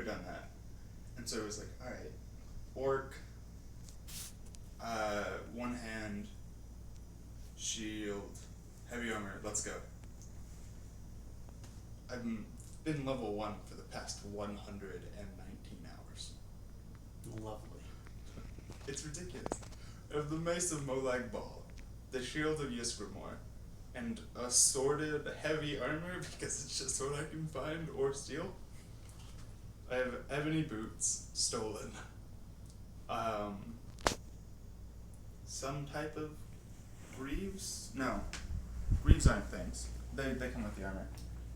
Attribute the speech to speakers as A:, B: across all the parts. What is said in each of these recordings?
A: done that. And so it was like, alright, orc, one hand, shield, heavy armor, let's go. I've been level 1 for the past 119 hours.
B: Lovely.
A: It's ridiculous. I have the Mace of Molag Bal, the Shield of Ysgramor, and assorted heavy armor because it's just what I can find or steal. I have ebony boots, stolen. Some type of greaves? No. Greaves aren't things. They come with the armor.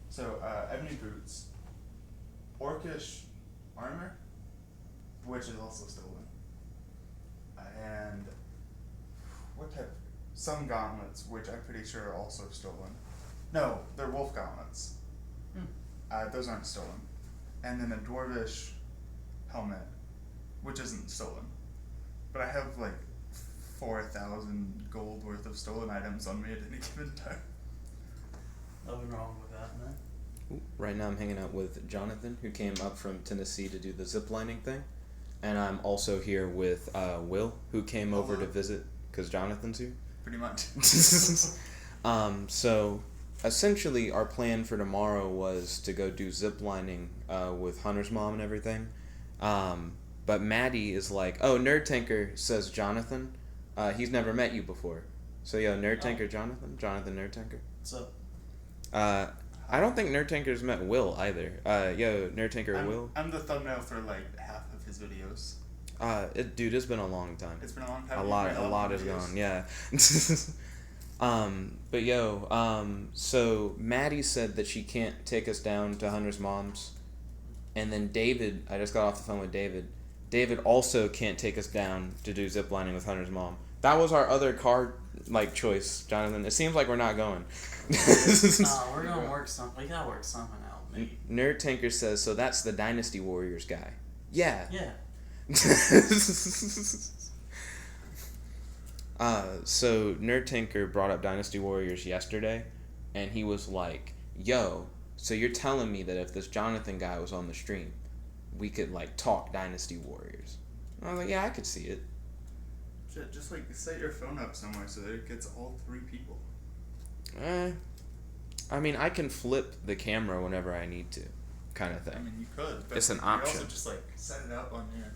A: So, ebony boots, orcish armor, which is also stolen. And what type? Some gauntlets, which I'm pretty sure are also stolen. No, they're wolf gauntlets. Those aren't stolen. And then a dwarvish helmet, which isn't stolen. But I have like 4,000 gold worth of stolen items on me at any given time.
B: Nothing wrong with that, man.
C: Right now I'm hanging out with Jonathan, who came up from Tennessee to do the zip lining thing. And I'm also here with Will, who came over to visit, because Jonathan's here.
A: Pretty much.
C: So essentially our plan for tomorrow was to go do zip lining with Hunter's mom and everything. But Maddie is like, oh, Nerd Tanker says Jonathan. He's never met you before. So yo, Nerd Tanker Jonathan Nerd Tanker.
B: What's up?
C: I don't think Nerd Tanker's met Will either. Yo, Nerd Tanker Will.
A: I'm the thumbnail for like half of his videos.
C: Dude, it's been a long time.
A: It's been a long time.
C: A lot is gone, yeah. But yo, so Maddie said that she can't take us down to Hunter's mom's, and then David, I just got off the phone with David. David also can't take us down to do zip lining with Hunter's mom. That was our other card choice, Jonathan. It seems like we're not going.
B: We're gonna work something. We gotta work something out, maybe.
C: Nerd Tanker says, so that's the Dynasty Warriors guy. Yeah.
B: Yeah.
C: So Nerd Tanker brought up Dynasty Warriors yesterday, and he was like, yo, so you're telling me that if this Jonathan guy was on the stream, we could like talk Dynasty Warriors? And I was like, yeah, I could see it.
A: Just like set your phone up somewhere so that it gets all 3 people.
C: I mean, I can flip the camera whenever I need to, kind of thing.
A: I mean, you could. But
C: it's an
A: you
C: option.
A: Also just like set it up on your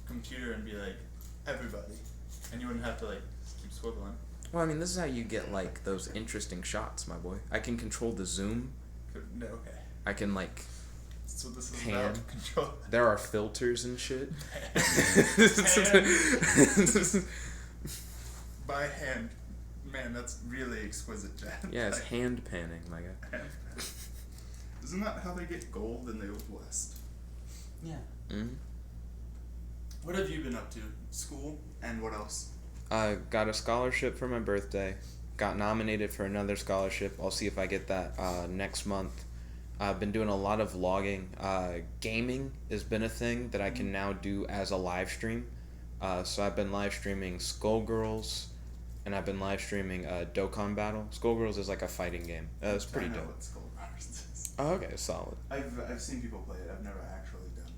A: computer and be like, everybody, and you wouldn't have to like keep swiveling.
C: Well, I mean, this is how you get like those interesting shots, my boy. I can control the zoom.
A: No, okay.
C: I can like.
A: So this is
C: pan.
A: about control.
C: There are filters and shit.
A: By hand. Man, that's really exquisite, Jack.
C: Yeah, it's hand panning, my guy.
A: Isn't that how they get gold in the Old West?
B: Yeah.
C: Mm-hmm.
A: What have you been up to? School? And what else?
C: I got a scholarship for my birthday. Got nominated for another scholarship. I'll see if I get that next month. I've been doing a lot of vlogging. Gaming has been a thing that I can now do as a live stream. So I've been live streaming Skullgirls, and I've been live streaming Dokkan Battle. Skullgirls is like a fighting game. It's pretty dope.
A: I know what Skullgirls is.
C: Oh, okay, solid.
A: I've seen people play it. I've never actually done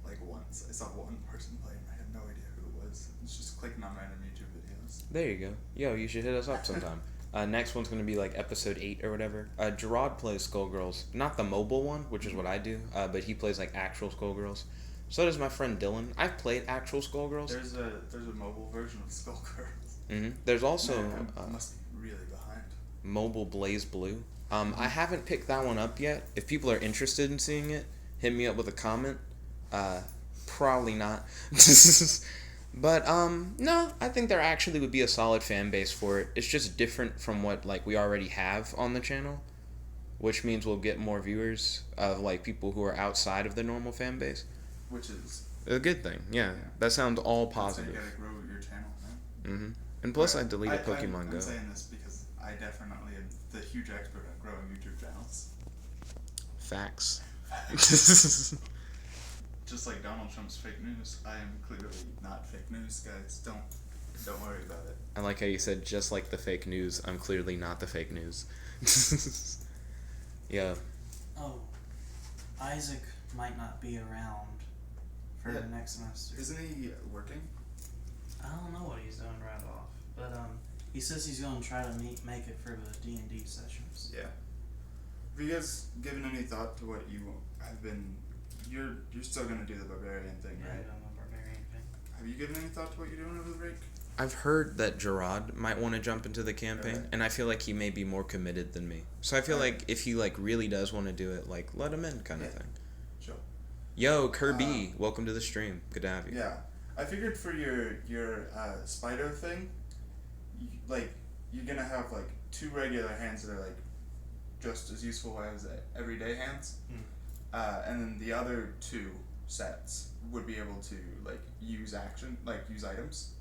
A: like once. I saw one person play it. I had no idea who it was. It's just clicking on random YouTube videos.
C: There you go. Yo, you should hit us up sometime. Next one's going to be like episode 8 or whatever. Gerard plays Skullgirls. Not the mobile one, which is what I do, but he plays like actual Skullgirls. So does my friend Dylan. I've played actual Skullgirls.
A: There's a mobile version of Skullgirls.
C: Mm-hmm. There's also...
A: Man, I must be really behind.
C: Mobile Blaze Blue. I haven't picked that one up yet. If people are interested in seeing it, hit me up with a comment. Probably not. But, no, I think there actually would be a solid fan base for it. It's just different from what, like, we already have on the channel, which means we'll get more viewers of, like, people who are outside of the normal fan base.
A: Which is...
C: a good thing, yeah. That sounds all
A: That's how
C: positive.
A: you gotta grow your channel, man.
C: Mm-hmm. And plus, I deleted Pokemon Go.
A: I'm saying this because I definitely am the huge expert at growing YouTube channels.
C: Facts.
A: Just like Donald Trump's fake news, I am clearly not fake news, guys. Don't worry about it.
C: I like how you said, just like the fake news, I'm clearly not the fake news. Yeah.
B: Oh, Isaac might not be around for the next semester.
A: Isn't he working?
B: I don't know what he's doing right off, but he says he's gonna try to make it for the D&D sessions.
A: Yeah. Have you guys given any thought to what you have been? You're still gonna do the barbarian thing,
B: Yeah,
A: right?
B: I'm doing the barbarian thing.
A: Have you given any thought to what you're doing over the break?
C: I've heard that Gerard might want to jump into the campaign,
A: Okay.
C: and I feel like he may be more committed than me. So I feel like if he like really does want to do it, like let him in, kind of thing.
A: Sure.
C: Yo, Kirby, welcome to the stream. Good to have you.
A: Yeah, I figured for your spider thing, you're gonna have like 2 regular hands that are like just as useful as everyday hands, and then the other 2 sets would be able to like use items.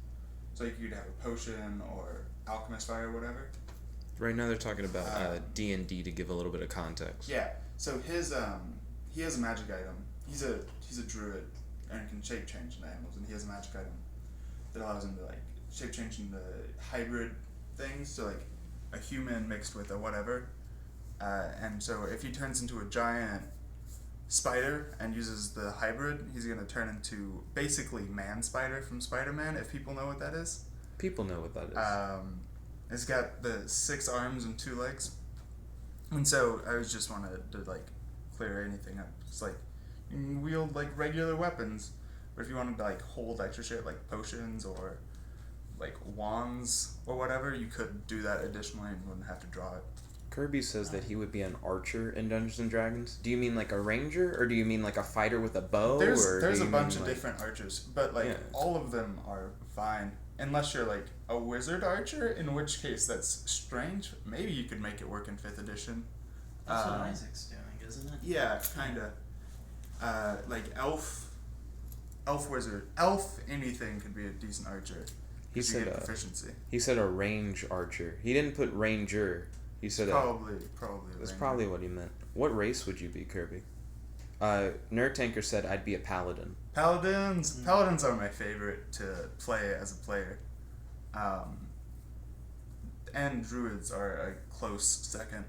A: So you could have a potion or alchemist fire or whatever.
C: Right now they're talking about D&D to give a little bit of context.
A: Yeah. So his he has a magic item. He's a druid and can shape change into animals, and he has a magic item that allows him to like shape change into hybrid things, so like a human mixed with a whatever. And so if he turns into a giant spider and uses the hybrid, he's gonna turn into basically Man Spider from Spider-Man, if people know what that is.
C: People know what that is.
A: It's got the 6 arms and 2 legs, and so I was just wanted to like clear anything up. It's like you can wield like regular weapons, but if you wanted to like hold extra shit like potions or like wands or whatever, you could do that additionally and wouldn't have to draw it.
C: Kirby says that he would be an archer in Dungeons and Dragons. Do you mean like a ranger, or do you mean like a fighter with a bow?
A: There's
C: a
A: a bunch of different archers, but like
C: Yeah.
A: all of them are fine unless you're like a wizard archer, in which case that's strange. Maybe you could make it work in 5th edition.
B: That's what Isaac's doing, isn't it?
A: Yeah, kinda. Like elf wizard, anything could be a decent archer.
C: He
A: You
C: said
A: get proficiency.
C: he said a range archer. He didn't put ranger. He said
A: Probably.
C: that's
A: ranger.
C: probably what he meant. What race would you be, Kirby? Nerd Tanker said I'd be a paladin.
A: Paladins. Paladins are my favorite to play as a player. And druids are a close second.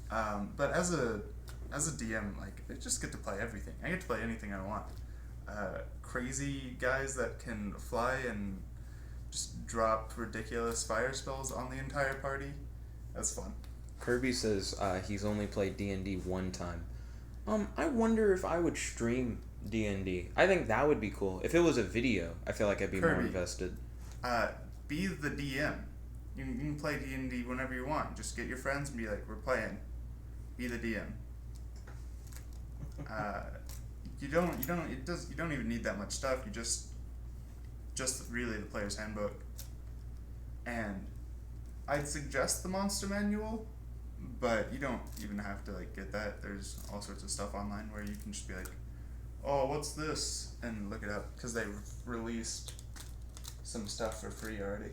A: But as a DM, like I just get to play everything. I get to play anything I want. Crazy guys that can fly and just drop ridiculous fire spells on the entire party. That's fun.
C: Kirby says he's only played D&D 1 time. I wonder if I would stream D&D. I think that would be cool. If it was a video, I feel like I'd be more
A: Kirby.
C: invested.
A: Be the DM. You can play D&D whenever you want. Just get your friends and be like, we're playing. Be the DM. You don't even need that much stuff. You just really the player's handbook. And I'd suggest the monster manual, but you don't even have to like get that. There's all sorts of stuff online where you can just be like, oh, what's this? And look it up, because they released some stuff for free already.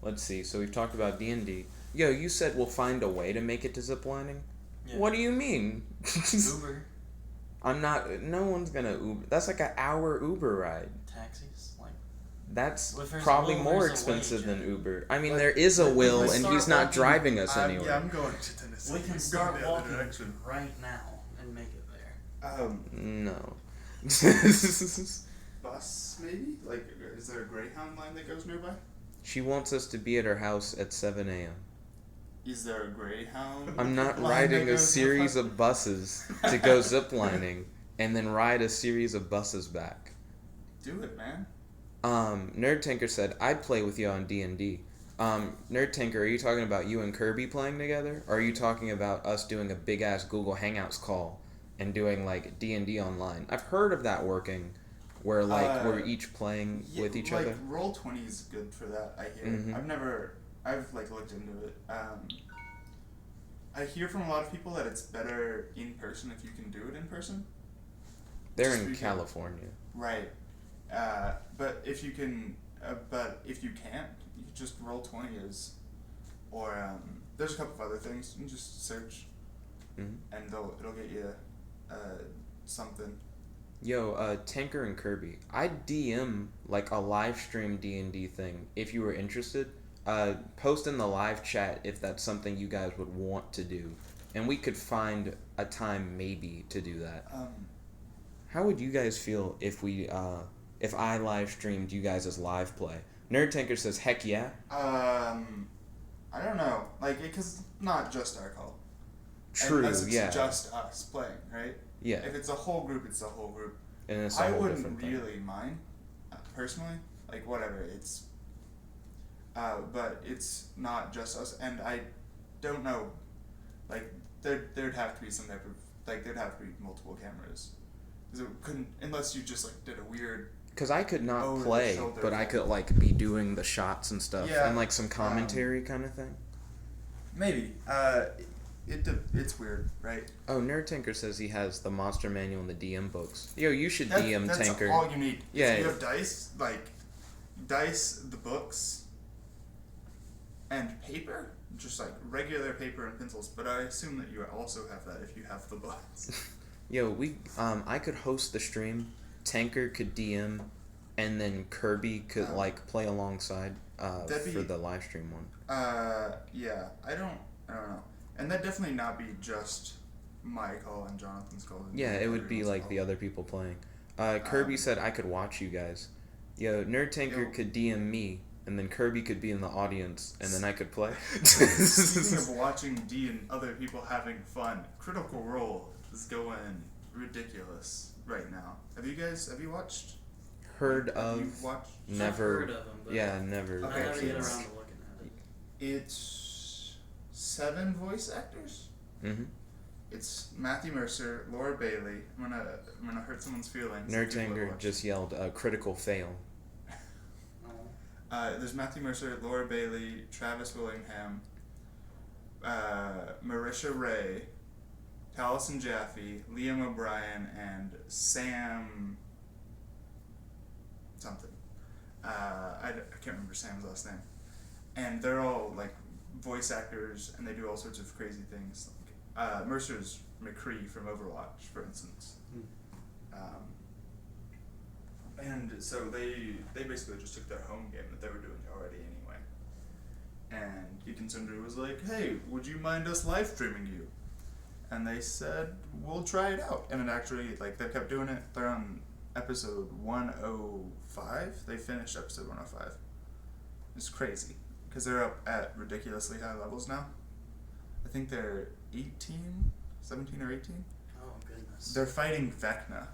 C: Let's see. So we've talked about D&D. Yo, you said we'll find a way to make it to ziplining?
B: Yeah.
C: What do you mean?
B: Uber.
C: I'm not... No one's gonna Uber. That's like an hour Uber ride.
B: Taxis? Like,
C: That's
B: Well, if there's a
C: probably
B: will,
C: more
B: there's a
C: expensive
B: way,
C: than
B: Jay.
C: Uber. I mean,
A: But-
C: there is a
A: but
C: will,
B: we
C: and
B: start
C: he's not
B: walking-
C: driving us anywhere.
A: Yeah, I'm going to Tennessee.
B: we can
A: I'm
B: start
A: going the other
B: walking
A: direction.
B: right now and make it there.
C: No.
A: Bus maybe? Like, is there a Greyhound line that goes nearby?
C: She wants us to be at her house at 7 a.m.
A: Is there a Greyhound?
C: I'm not
A: line
C: riding
A: that
C: a
A: goes
C: series
A: nearby?
C: of buses to go ziplining and then ride a series of buses back.
A: Do it, man.
C: Nerd Tanker said, I'd play with you on D&D. Nerd Tanker, are you talking about you and Kirby playing together? Or are you talking about us doing a big-ass Google Hangouts call and doing, like, D&D online? I've heard of that working, where, like, we're each playing with each
A: like,
C: other.
A: Roll20 is good for that, I hear.
C: Mhm.
A: I've, like, looked into it. I hear from a lot of people that it's better in person if you can do it in person.
C: They're
A: just
C: in
A: because-
C: California.
A: Right. But if you can, but if you can't, you just Roll20 is, or there's a couple of other things. You can just search,
C: Mhm.
A: and it'll get you something.
C: Yo, Tanker and Kirby, I'd DM, like, a live stream D&D thing if you were interested. post in the live chat if that's something you guys would want to do, and we could find a time maybe to do that. How would you guys feel if if I live streamed you guys' live play? Nerd Tanker says, heck yeah.
A: I don't know, like, because it's not just our call.
C: True,
A: Unless it's
C: yeah.
A: just us playing, right?
C: Yeah.
A: If it's a whole group, it's a whole group.
C: And it's a
A: I
C: whole
A: wouldn't
C: different thing.
A: really mind, personally. Like, whatever, it's... but it's not just us, and I don't know, like, there'd have to be some type of, like, there'd have to be multiple cameras. Because it couldn't, unless you just, like, did a weird...
C: Because I could not
A: over the
C: play,
A: shoulder
C: but I
A: thing.
C: could, like, be doing the shots and stuff.
A: Yeah,
C: And, like, some commentary kind of thing.
A: Maybe. It's weird, right?
C: Oh, Nerd Tanker says he has the Monster Manual and the DM books. Yo, you should
A: That's
C: Tanker.
A: all you need.
C: Yeah.
A: If you have dice, like, the books, and paper, just, like, regular paper and pencils, but I assume that you also have that if you have the books.
C: Yo, I could host the stream, Tanker could DM, and then Kirby could, like, play alongside for the live stream one.
A: Yeah, I don't know. And that'd definitely not be just my call and Jonathan's call.
C: Yeah, it would be, like, the other people playing. Kirby said I could watch you guys. Yo, Nerd Tanker could DM me, and then Kirby could be in the audience, and then I could play.
A: Speaking of watching D and other people having fun, Critical Role is going ridiculous right now. Have you watched?
C: Heard
A: Have
C: of,
A: you watched?
C: never.
B: I've heard of them, but
C: Yeah, never.
B: I
A: Okay,
B: never get
A: it's-
B: around to looking at it.
A: It's 7 voice actors.
C: Mm-hmm.
A: It's Matthew Mercer, Laura Bailey. I'm gonna hurt someone's feelings.
C: Nerd
A: if people have
C: Tanker
A: watched.
C: just yelled, critical fail.
A: There's Matthew Mercer, Laura Bailey, Travis Willingham, Marisha Ray, Taliesin Jaffe, Liam O'Brien, and Sam something. I can't remember Sam's last name. And they're all, like, voice actors, and they do all sorts of crazy things. Mercer's McCree from Overwatch, for instance. And so they basically just took their home game that they were doing already anyway. And Geek and Sundry was like, hey, would you mind us live streaming you? And they said, we'll try it out. And it actually, like, they kept doing it. They're on episode 105. They finished episode 105. It's crazy. Because they're up at ridiculously high levels now. I think they're 17 or 18.
B: Oh, goodness.
A: They're fighting Vecna.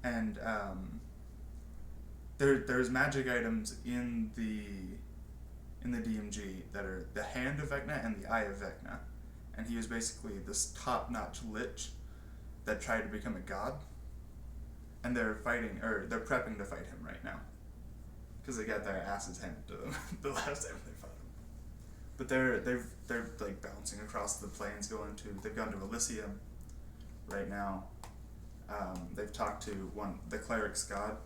A: And there's magic items in the DMG that are the hand of Vecna and the eye of Vecna. And he is basically this top-notch lich that tried to become a god. And they're prepping to fight him right now. Because they got their asses handed to them the last time they fought him. But they're like bouncing across the plains they've gone to Elysium right now. They've talked to the cleric's god.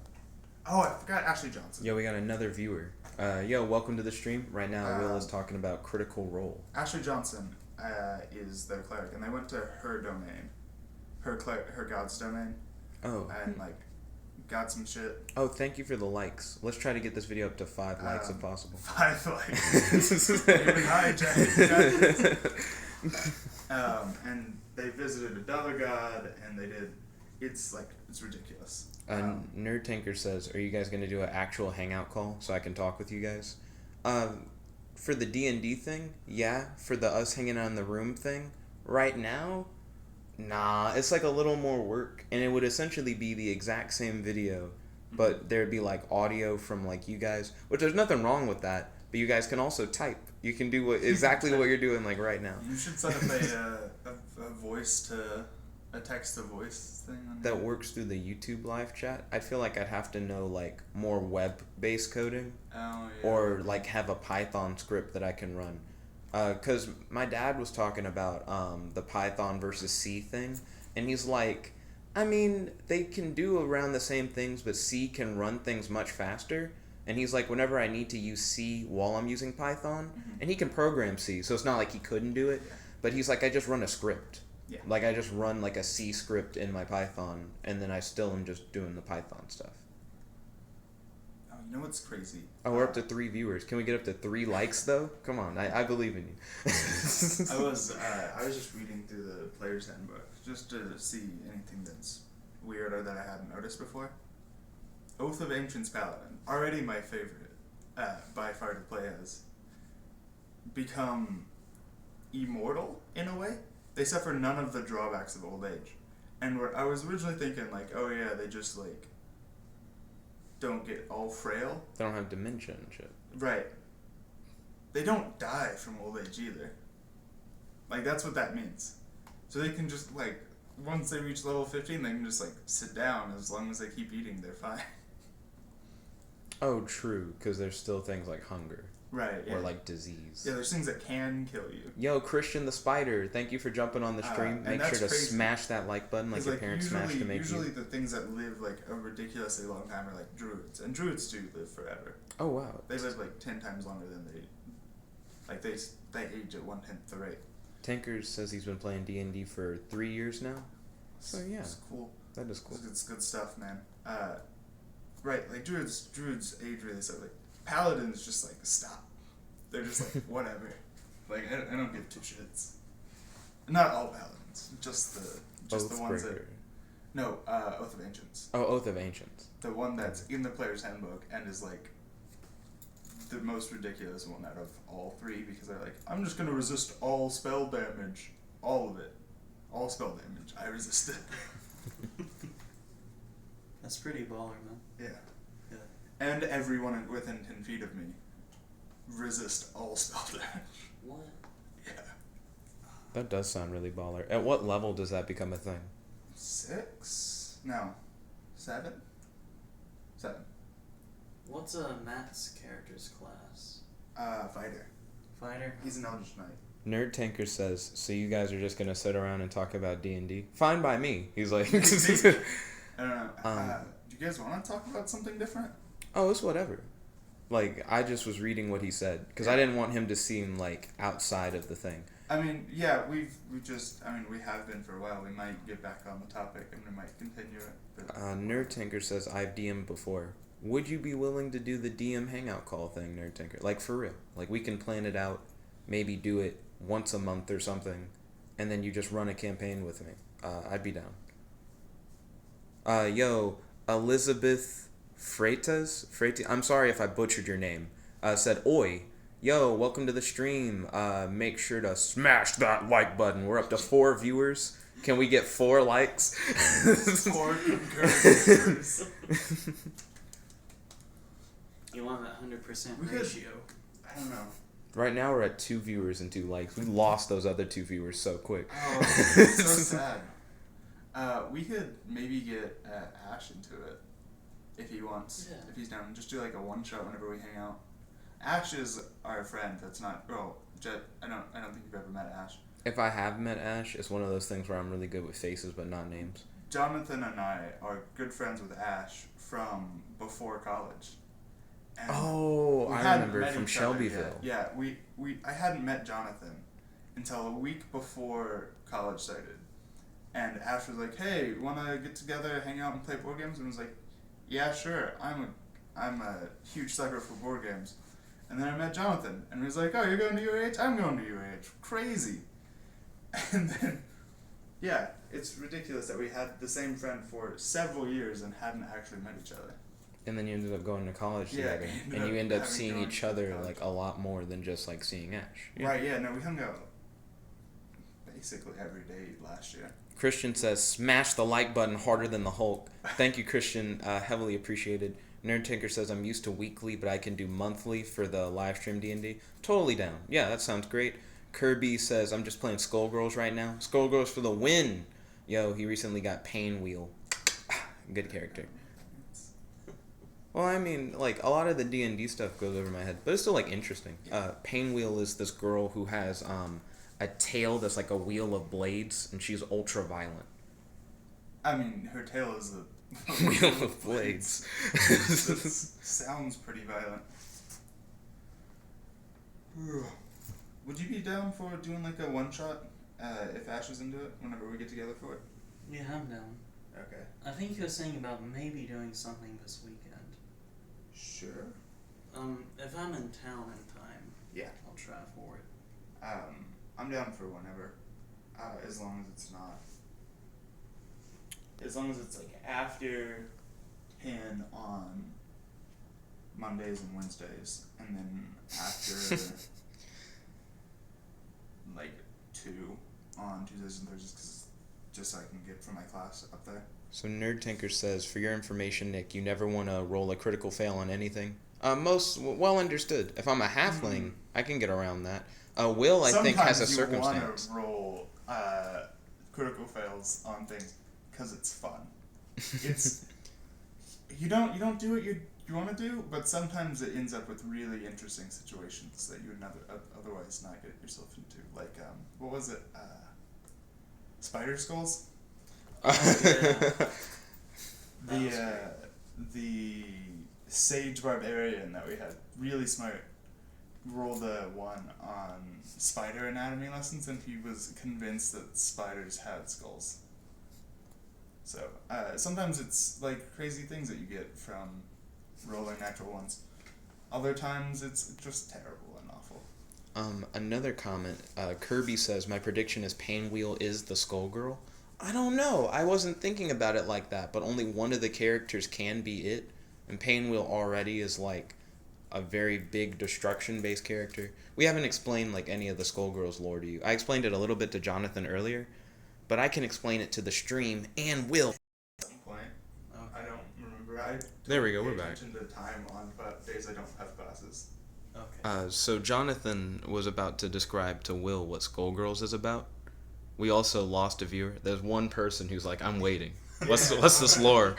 A: Oh, I forgot Ashley Johnson.
C: Yo, we got another viewer. Yo, welcome to the stream. Right now, Will is talking about Critical Role.
A: Ashley Johnson is their cleric, and they went to her domain, her god's domain, and like got some shit.
C: Oh, thank you for the likes. Let's try to get this video up to 5 likes if possible.
A: 5 likes. Hi, Jack. And they visited another god, and they did. It's ridiculous.
C: Nerd Tanker says, are you guys going to do an actual hangout call so I can talk with you guys? For the D&D thing, yeah. For the us hanging out in the room thing, right now, nah. It's like a little more work, and it would essentially be the exact same video, but there'd be like audio from like you guys, which there's nothing wrong with that, but you guys can also type. You can do exactly what you're doing like right now.
A: You should set up a voice to... a text-to-voice thing on
C: that works through the YouTube live chat. I feel like I'd have to know like more web-based coding, or like have a Python script that I can run. Cause my dad was talking about the Python versus C thing, and he's like, I mean, they can do around the same things, but C can run things much faster. And he's like, whenever I need to use C while I'm using Python, and he can program C, so it's not like he couldn't do it, but he's like, I just run a script.
A: Yeah.
C: Like, I just run, like, a C script in my Python, and then I still am just doing the Python stuff.
A: Oh, You know what's crazy?
C: Oh, we're up to 3 viewers. Can we get up to 3 likes though? Come on, I believe in you.
A: I was just reading through the player's handbook just to see anything that's weird or that I hadn't noticed before. Oath of Ancients Paladin, already my favorite, by far to play as, become immortal in a way. They suffer none of the drawbacks of old age. And what I was originally thinking, like, oh yeah, they just, like, don't get all frail.
C: They don't have dementia and shit.
A: Right. They don't die from old age either. Like, that's what that means. So they can just, like, once they reach level 15, they can just, like, sit down. As long as they keep eating, they're fine.
C: Oh, true, because there's still things like hunger.
A: Right, yeah.
C: Or, like, disease.
A: Yeah, there's things that can kill you.
C: Yo, Christian the Spider, thank you for jumping on the stream. Make sure to smash that like button like your parents smashed to make
A: usually
C: you.
A: the things that live, like, a ridiculously long time are, like, druids. And druids do live forever.
C: Oh, wow.
A: They live, like, 10 times longer than they... Like, they age at 1/10 the rate.
C: Tankers says he's been playing D&D for 3 years now. So, yeah.
A: It's cool.
C: That is cool.
A: It's good stuff, man. Right, like, druids age really slow. Like, paladins just, like, stop. They're just like, whatever. Like, I don't give two shits. Not all paladins. Just the ones that... No, Oath of Ancients.
C: Oh, Oath of Ancients.
A: The one that's in the player's handbook and is, like, the most ridiculous one out of all 3 because they're like, I'm just gonna resist all spell damage. All of it. All spell damage. I resist it.
B: That's pretty baller, man.
A: Yeah.
B: Yeah.
A: And everyone within 10 feet of me resist all spell damage.
B: What?
A: Yeah.
C: That does sound really baller. At what level does that become a thing?
A: 6? No. 7? 7.
B: What's Matt's character's class?
A: Fighter.
B: Fighter?
A: He's an Eldritch Knight.
C: Nerd Tanker says, so you guys are just going to sit around and talk about D&D? Fine by me. He's like...
A: I don't know. Do you guys want to talk about something different?
C: Oh, it's whatever. Like, I just was reading what he said, because I didn't want him to seem, like, outside of the thing.
A: I mean, yeah, we have been for a while. We might get back on the topic, and we might continue it. But
C: Nerd Tanker says, I've DM'd before. Would you be willing to do the DM hangout call thing, Nerd Tanker? Like, for real. Like, we can plan it out, maybe do it once a month or something, and then you just run a campaign with me. I'd be down. Yo, Elizabeth Freitas? I'm sorry if I butchered your name. Said, Oi. Yo, welcome to the stream. Make sure to smash that like button. We're up to 4 viewers. Can we get 4 likes?
A: 4 concurrent viewers.
B: You want that 100%
A: We
B: ratio.
A: I don't know.
C: Right now we're at 2 viewers and 2 likes. We lost those other 2 viewers so quick.
A: Oh, it's so sad. We could maybe get Ash into it if he wants.
B: Yeah.
A: If he's down, just do like a one shot whenever we hang out. Ash is our friend. That's not. Oh, Jet. I don't think you've ever met Ash.
C: If I have met Ash, it's one of those things where I'm really good with faces but not names.
A: Jonathan and I are good friends with Ash from before college. And
C: Oh,
A: we
C: I
A: hadn't
C: remember
A: met
C: from
A: each other
C: Shelbyville.
A: yet. Yeah, I hadn't met Jonathan until a week before college started. And Ash was like, "Hey, wanna get together, hang out, and play board games?" And I was like, "Yeah, sure. I'm a huge sucker for board games." And then I met Jonathan, and he was like, "Oh, you're going to UAH? I'm going to UAH. Crazy." And then, yeah, it's ridiculous that we had the same friend for several years and hadn't actually met each other.
C: And then you ended up going to college
A: Yeah,
C: together.
A: we ended
C: And you
A: up
C: end up
A: having
C: seeing
A: gone
C: each
A: to
C: other
A: college.
C: like a lot more than just like seeing Ash. Yeah.
A: Right, yeah, no, we hung out basically every day last year.
C: Christian says, smash the like button harder than the Hulk. Thank you, Christian. Heavily appreciated. Nerd Tinker says, I'm used to weekly, but I can do monthly for the live stream D&D. Totally down. Yeah, that sounds great. Kirby says, I'm just playing Skullgirls right now. Skullgirls for the win. Yo, he recently got Pain Wheel. Good character. Well, I mean, like, a lot of the D&D stuff goes over my head, but it's still, like, interesting. Pain Wheel is this girl who has a tail that's like a wheel of blades, and she's ultra violent.
A: I mean, her tail is a
C: Wheel of blades.
A: This sounds pretty violent. Would you be down for doing like a one shot if Ash is into it whenever we get together for it?
B: Yeah, I'm down.
A: Okay.
B: I think he was saying about maybe doing something this weekend.
A: Sure.
B: If I'm in town in time,
A: Yeah.
B: I'll try for it.
A: I'm down for whenever. As long as it's not. As long as it's like after 10 on Mondays and Wednesdays, and then after like 2 on Tuesdays and Thursdays, cause just so I can get from my class up there.
C: So Nerd Tinker says, for your information, Nick, you never want to roll a critical fail on anything. Most well understood. If I'm a halfling, I can get around that. Will, I think, has a circumstance.
A: Sometimes you want to roll critical fails on things because it's fun. It's you don't do what you want to do, but sometimes it ends up with really interesting situations that you would otherwise not get yourself into. Like what was it? Spider skulls. The sage barbarian that we had, really smart, rolled a 1 on spider anatomy lessons, and he was convinced that spiders had skulls. So sometimes it's like crazy things that you get from rolling natural ones. Other times it's just terrible and awful.
C: Another comment. Kirby says, my prediction is Painwheel is the Skullgirl. I don't know. I wasn't thinking about it like that, but only one of the characters can be it. And Painwheel already is like a very big destruction-based character. We haven't explained like any of the Skullgirls lore to you. I explained it a little bit to Jonathan earlier, but I can explain it to the stream and Will.
A: At some point, I don't remember.
C: There we go. We're back.
A: The time on days I don't have classes.
B: Okay.
C: So Jonathan was about to describe to Will what Skullgirls is about. We also lost a viewer. There's one person who's like, I'm waiting. What's this lore?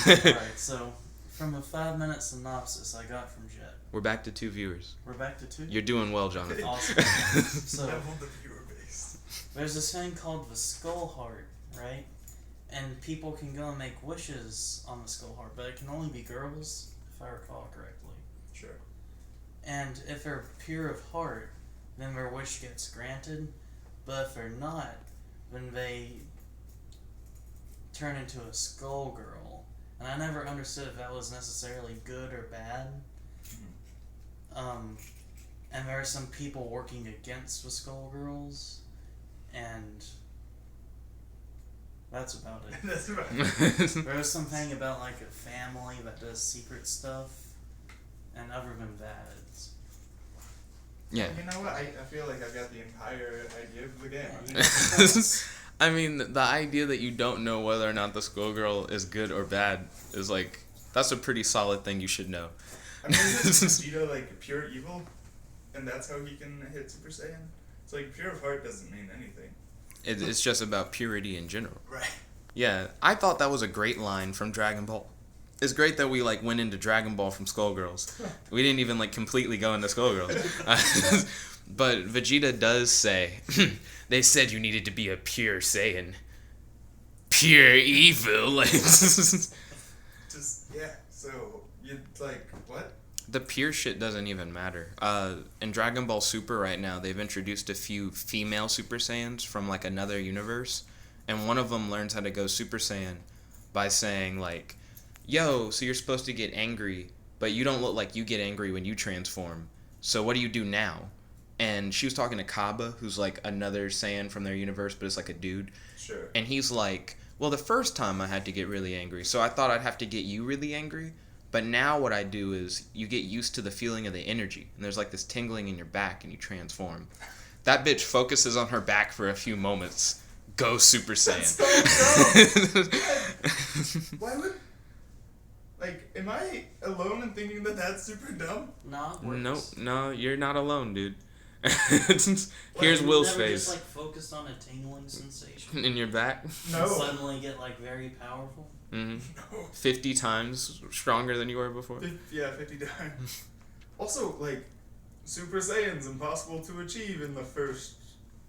B: Alright, so from a 5-minute synopsis I got from Jet.
C: We're back to 2 viewers.
B: We're back to 2?
C: You're doing well, Jonathan.
B: Awesome. So
A: Double the viewer base.
B: there's this thing called the Skull Heart, right? And people can go and make wishes on the Skull Heart, but it can only be girls, if I recall correctly.
A: Sure.
B: And if they're pure of heart, then their wish gets granted. But if they're not, then they turn into a skull girl. And I never understood if that was necessarily good or bad. And there are some people working against the skull girls, and that's about it.
A: That's about it.
B: There was something about like a family that does secret stuff, and other than that, it's
C: Yeah.
A: You know what? I feel like I've got the entire idea of the game.
C: I mean, the idea that you don't know whether or not the Skullgirl is good or bad is like, that's a pretty solid thing you should know.
A: I mean, isn't Vegeta like pure evil? And that's how he can hit Super Saiyan? It's like pure of heart doesn't mean anything.
C: It's just about purity in general.
A: Right.
C: Yeah, I thought that was a great line from Dragon Ball. It's great that we like went into Dragon Ball from Skullgirls. We didn't even like completely go into Skullgirls. But Vegeta does say, they said you needed to be a pure Saiyan. Pure evil. Like,
A: Just, yeah, so, you like, what?
C: the pure shit doesn't even matter. In Dragon Ball Super right now, they've introduced a few female Super Saiyans from like another universe. And one of them learns how to go Super Saiyan by saying like, yo, so you're supposed to get angry, but you don't look like you get angry when you transform. So what do you do now? And she was talking to Kaba, who's like another Saiyan from their universe, but it's like a dude.
A: Sure.
C: And he's like, well, the first time I had to get really angry, so I thought I'd have to get you really angry. But now what I do is you get used to the feeling of the energy. And there's like this tingling in your back and you transform. That bitch focuses on her back for a few moments. Go Super Saiyan.
A: Why would... Like, am I alone in thinking that that's super dumb?
B: No, it works.
C: No, you're not alone, dude. Here's
B: You
C: Will's
B: never
C: face.
B: just like focused on a tingling sensation.
C: In your back.
A: No.
B: And suddenly get like very powerful.
C: Mm-hmm.
A: No.
C: 50 times stronger than you were before.
A: Yeah, 50 times. Also, like, Super Saiyan's impossible to achieve in the first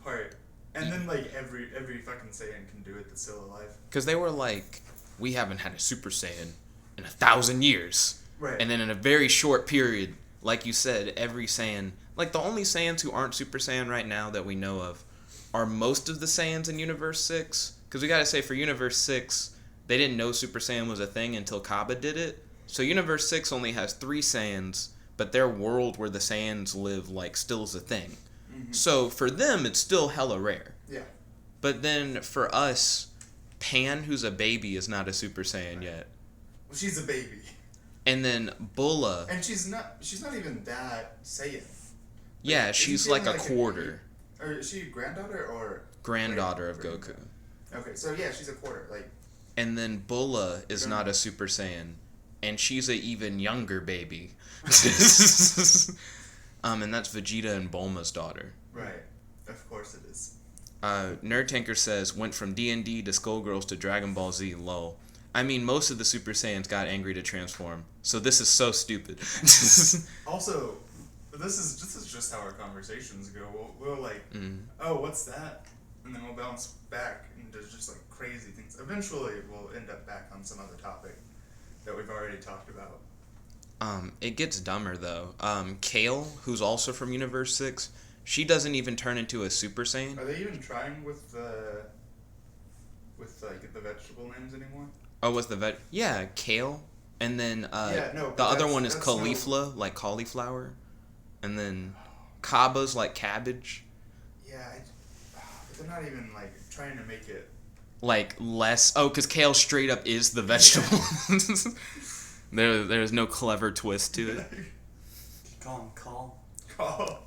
A: part. And then, like, every fucking Saiyan can do it that's still alive.
C: Because they were like, we haven't had a Super Saiyan in 1,000 years.
A: Right.
C: And then in a very short period, like you said, every Saiyan... Like, the only Saiyans who aren't Super Saiyan right now that we know of are most of the Saiyans in Universe 6. Because we gotta say, for Universe 6, they didn't know Super Saiyan was a thing until Kaba did it. So Universe 6 only has 3 Saiyans, but their world where the Saiyans live, like, still is a thing.
A: Mm-hmm.
C: So for them, it's still hella rare.
A: Yeah.
C: But then for us, Pan, who's a baby, is not a Super Saiyan yet.
A: Well, she's a baby.
C: And then Bulla.
A: And she's not even that Saiyan.
C: Yeah,
A: Like,
C: she's
A: isn't
C: like
A: she
C: a
A: only,
C: quarter.
A: Or is she a granddaughter or
C: Granddaughter of Goku.
A: Okay, so yeah, she's a quarter. Like.
C: And then Bulla is not a Super Saiyan. And she's a even younger baby. And that's Vegeta and Bulma's daughter.
A: Right. Of course it is.
C: Nerd Tanker says, went from D&D to Skullgirls to Dragon Ball Z, lol. I mean, most of the Super Saiyans got angry to transform, so this is so stupid.
A: Also, this is just how our conversations go. We'll like, oh, what's that? And then we'll bounce back into just like crazy things. Eventually, we'll end up back on some other topic that we've already talked about.
C: It gets dumber, though. Kale, who's also from Universe 6, she doesn't even turn into a Super Saiyan.
A: Are they even trying with like the vegetable names anymore?
C: Oh, was the yeah, Kale, and then
A: no,
C: the other one is
A: that's
C: Caulifla, like cauliflower, and then Kaba's like cabbage.
A: Yeah, but they're not even like trying to make it
C: like less. Oh, because kale straight up is the vegetable. There's no clever twist to it.
B: Call him Call.
A: Call.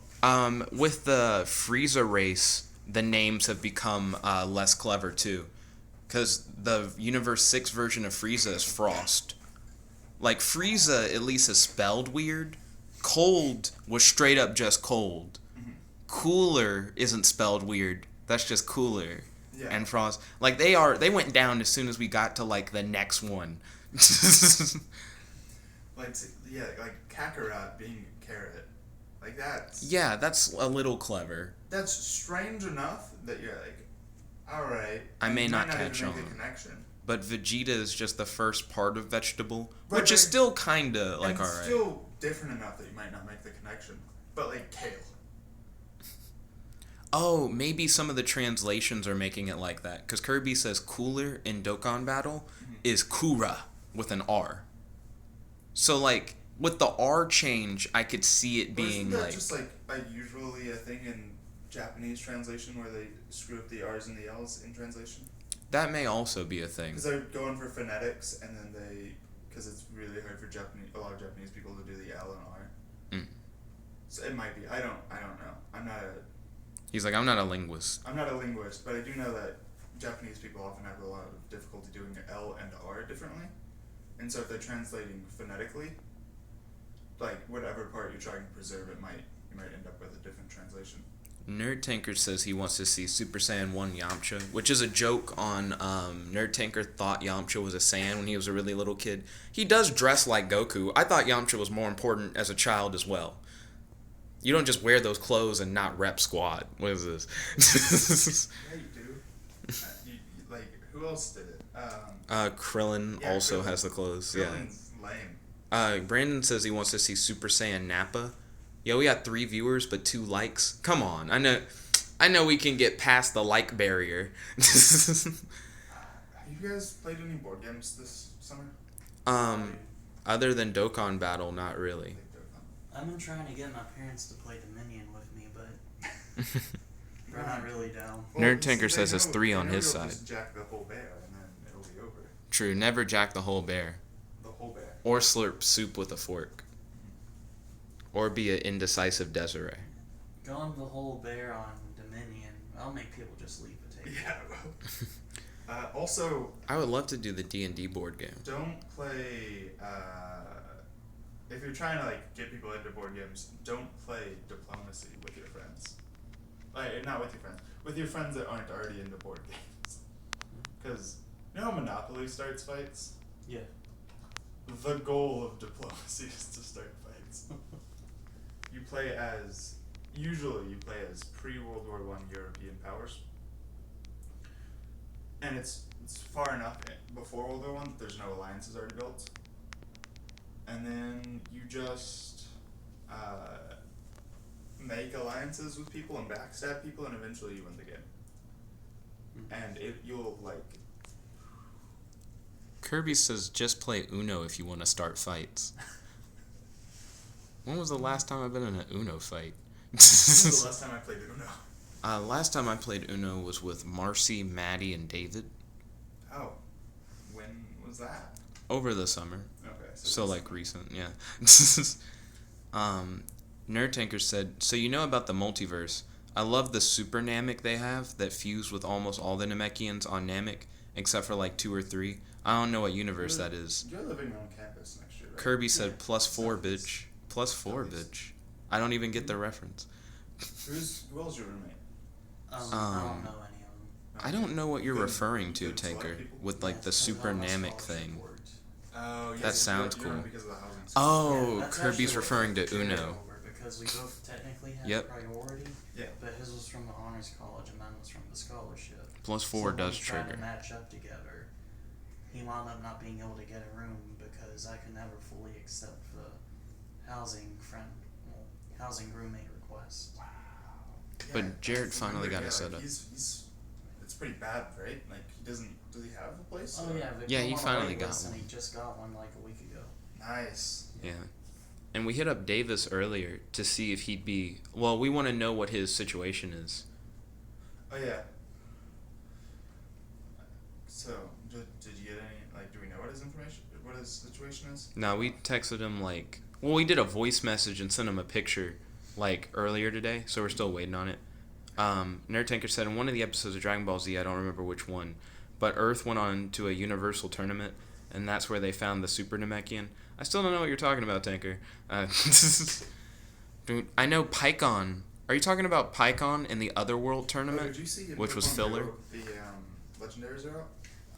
C: With the Frieza race, the names have become less clever too. Because the Universe 6 version of Frieza is Frost. Like, Frieza at least is spelled weird. Cold was straight up just cold.
A: Mm-hmm.
C: Cooler isn't spelled weird. That's just cooler.
A: Yeah.
C: And Frost. Like, they went down as soon as we got to, like, the next one.
A: Like Kakarot being carrot. Like, that's...
C: Yeah, that's a little clever.
A: That's strange enough that you're like, alright.
C: I may not
A: even
C: catch
A: make
C: on.
A: the connection.
C: But Vegeta is just the first part of vegetable,
A: Right,
C: which is
A: right.
C: still kinda, like,
A: and
C: alright.
A: still different enough that you might not make the connection. But, like, kale.
C: Oh, maybe some of the translations are making it like that. Because Kirby says cooler in Dokkan Battle is Kura with an R. So, like, with the R change, I could see it being,
A: Isn't that
C: like...
A: just, like, usually a thing in Japanese translation where they screw up the R's and the L's in translation?
C: That may also be a thing.
A: Because they're going for phonetics, and then because it's really hard for a lot of Japanese people to do the L and R.
C: Mm.
A: So it might be. I don't know.
C: He's like, I'm not a linguist.
A: I'm not a linguist, but I do know that Japanese people often have a lot of difficulty doing L and R differently. And so if they're translating phonetically, like whatever part you're trying to preserve, you might end up with a different translation.
C: Nerd Tanker says he wants to see Super Saiyan 1 Yamcha, which is a joke on Nerd Tanker thought Yamcha was a Saiyan when he was a really little kid. He does dress like Goku. I thought Yamcha was more important as a child as well. You don't just wear those clothes and not rep squad. What is this?
A: Yeah, you do. Like, who else did it?
C: Krillin also has the clothes.
A: Krillin's lame.
C: Yeah. Brandon says he wants to see Super Saiyan Nappa. Yo, we got 3 viewers but 2 likes. Come on, I know we can get past the like barrier.
A: Have you guys played any board games this summer?
C: Other than Dokkan Battle, not really.
B: I've been trying to get my parents to play Dominion with me, but they're not really down.
C: Nerd Tanker says it's 3 on his
A: you'll
C: side.
A: Just jack the whole bear, and then it'll be over.
C: True, never jack the whole bear.
A: The whole bear.
C: Or slurp soup with a fork. Or be an indecisive Desiree.
B: Going the whole bear on Dominion, I'll make people just leave the table.
A: Yeah. Also,
C: I would love to do the D&D board game.
A: don't play. If you're trying to like get people into board games, don't play diplomacy with your friends. Like, not with your friends, with your friends that aren't already into board games. Because you know how Monopoly starts fights?
B: Yeah.
A: The goal of diplomacy is to start fights. Usually you play as pre-World War I European powers. And it's far enough before World War I that there's no alliances already built. And then you just make alliances with people and backstab people, and eventually you win the game. And you'll like
C: Kirby says just play Uno if you want to start fights. When was the last time I've been in an Uno fight?
A: When was the last time I played Uno?
C: Last time I played Uno was with Marcy, Maddie, and David.
A: Oh. When was that?
C: Over the summer.
A: Okay.
C: So like recent, yeah. Nerd Tanker said, so you know about the multiverse. I love the super Namek they have that fuse with almost all the Namekians on Namek, except for like 2 or 3. I don't know what universe that is.
A: You're living on campus next year, right?
C: Kirby said +4, bitch. +4, bitch. I don't even get the reference.
A: Who else your roommate?
B: I don't know any of them.
C: I don't know what you're referring to, Tanker, with like the super Namek thing.
A: Oh, yeah.
C: That sounds cool.
A: Because of the housing
C: Oh,
B: that's
C: Kirby's
B: actually
C: referring to
B: what we carried
C: Uno.
B: over, because we both technically had
C: Yep.
B: priority,
A: Yeah.
B: but his was from the honors college and mine was from the scholarship.
C: +4
B: So when
C: does
B: we tried
C: trigger.
B: to match up together, he wound up not being able to get a room because I could never fully accept the housing roommate request.
A: Wow.
C: But
A: Yeah,
C: Jared
A: that's
C: finally got
A: yeah,
C: it set
A: like,
C: up.
A: It's pretty bad, right? Like, does he have a place?
B: Oh
A: or-
B: yeah,
C: Yeah, he
B: on the
C: finally
B: wait
C: got
B: list,
C: one.
B: and he just got one like a week ago.
A: Nice.
C: Yeah. And we hit up Davis earlier to see if he'd be... Well, we want to know what his situation is.
A: Oh, yeah. So, did you get any, like, do we know what his situation is?
C: No, we texted him like... Well, we did a voice message and sent him a picture like earlier today, so we're still waiting on it. Nerd Tanker said in one of the episodes of Dragon Ball Z, I don't remember which one, but Earth went on to a universal tournament, and that's where they found the Super Namekian. I still don't know what you're talking about, Tanker. Dude, I know Pycon. Are you talking about Pycon in the Otherworld tournament?
A: Did you see
C: which was filler?
A: The legendaries are out?